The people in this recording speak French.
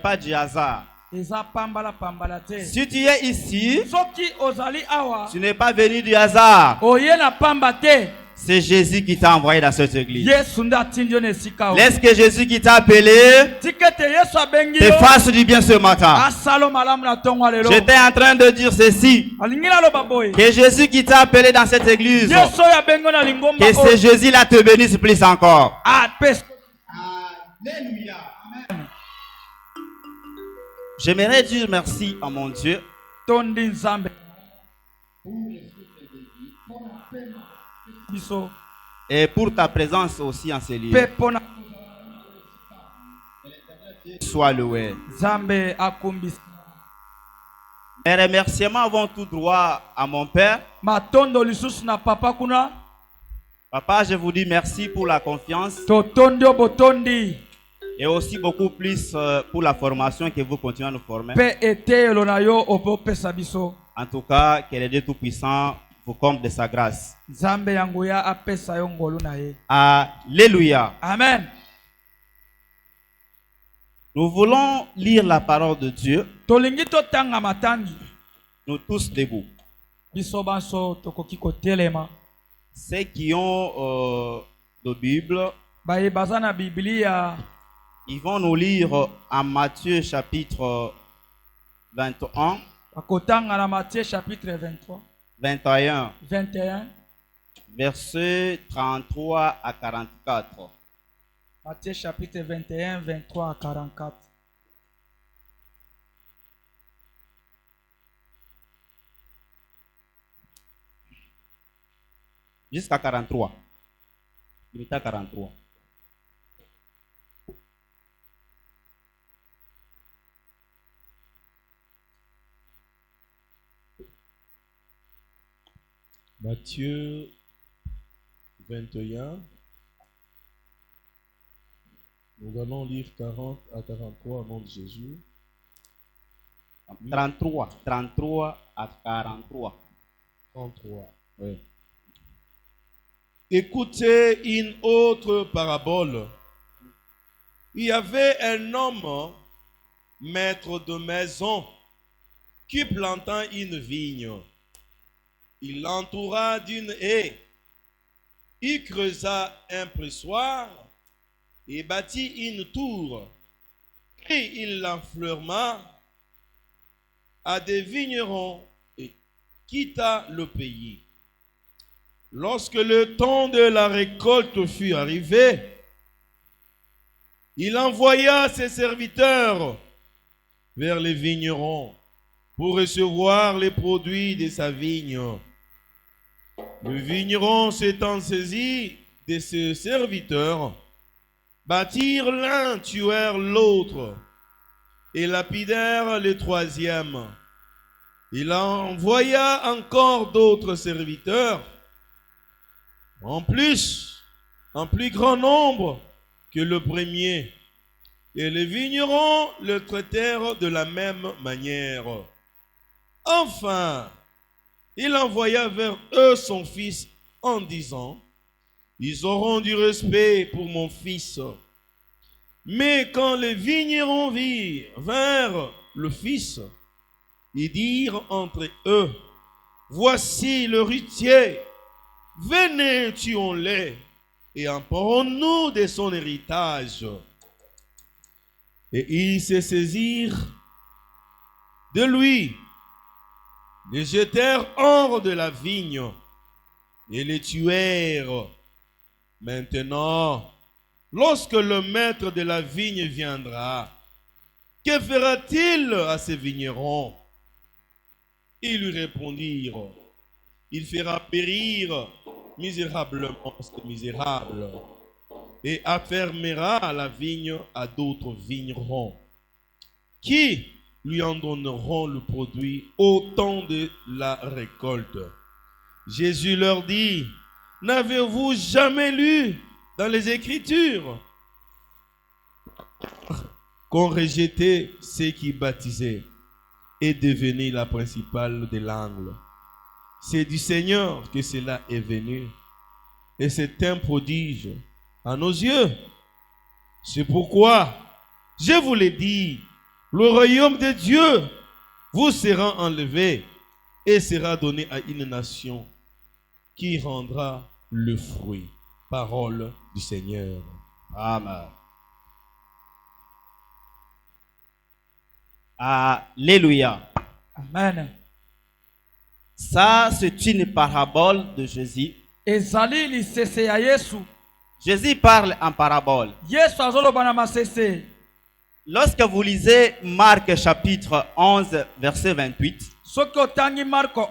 Pas du hasard. eza pambala pambala te. Si tu es ici, Soki ozali awa, tu n'es pas venu du hasard. oye na pamba te. C'est Jésus qui t'a envoyé dans cette église. Yesu nda tindio ne sika o. Laisse que Jésus qui t'a appelé Tikete Yesu abengi te yo. fasse du bien ce matin. Asalo malamu na tongo alelo. J'étais en train de dire ceci. Alingila lo baboy. Que Jésus qui t'a appelé dans cette église, Yesu ya bengo na lingomba. que ce Jésus-là te bénisse plus encore. Ah, pes. Alléluia. Amen. J'aimerais dire merci à mon Dieu Tondi nzambe. Biso. et pour ta présence aussi en ce lieu. Pepona. Sois loué. Zambe akumbis. Mes remerciements vont tout droit à mon Père. Matondo lisusu na papa kuna. Papa, je vous dis merci pour la confiance Totondi obotondi. et aussi beaucoup plus pour la formation que vous continuez à nous former. Pe ete lona yo opo pesa biso. En tout cas, que le Dieu Tout-Puissant vous comble de sa grâce. Zambe yango ya apesa yo ngolu na ye. Alléluia. Amen. Nous voulons lire la parole de Dieu, Tolingi totanga matangi. nous tous debout. Biso banso tokoki kotelema. Ceux qui ont de Bible, Baye bazana Biblia. ils vont nous lire en Matthieu chapitre 21, Akotanga na Matthieu chapitre 23. 21, 21. versets 33 à 44. Matthieu chapitre 21, 23 à 44. Jusqu'à 43. Limite à 43. Matthieu 21. Nous allons lire 40 à 43 au nom de Jésus. 33 à 43. 33. Oui. Écoutez une autre parabole. Il y avait un homme, maître de maison, qui planta une vigne. Il l'entoura d'une haie. Il creusa un pressoir et bâtit une tour. Et il l'enfleurma à des vignerons et quitta le pays. Lorsque le temps de la récolte fut arrivé, il envoya ses serviteurs vers les vignerons pour recevoir les produits de sa vigne. Le vigneron s'étant saisi de ses serviteurs, bâtirent l'un, tuèrent l'autre et lapidèrent le troisième. Il envoya encore d'autres serviteurs, en plus grand nombre que le premier. Et les vignerons le traitèrent de la même manière. Enfin, il envoya vers eux son fils en disant, ils auront du respect pour mon fils. Mais quand les vignerons vinrent le fils, ils dirent entre eux, voici le héritier, venez, tuons-le et emportons-nous de son héritage. Et ils se saisirent de lui, les jetèrent hors de la vigne et les tuèrent. Maintenant, lorsque le maître de la vigne viendra, que fera-t-il à ces vignerons? Ils lui répondirent, il fera périr misérablement ces misérables et affermera la vigne à d'autres vignerons qui lui en donneront le produit au temps de la récolte. Jésus leur dit, n'avez-vous jamais lu dans les Écritures qu'on rejetait ceux qui baptisaient et devenait la principale de l'angle? C'est du Seigneur que cela est venu et c'est un prodige à nos yeux. C'est pourquoi je vous l'ai dit, le royaume de Dieu vous sera enlevé et sera donné à une nation qui rendra le fruit. Parole du Seigneur. Amen. Alléluia. Amen. Ça, c'est une parabole de Jésus. Ezali lisese ya Yesu. Jésus parle en parabole. Yesu azoloba na masese. Lorsque vous lisez Marc chapitre 11, verset 28, Soki otangi Marko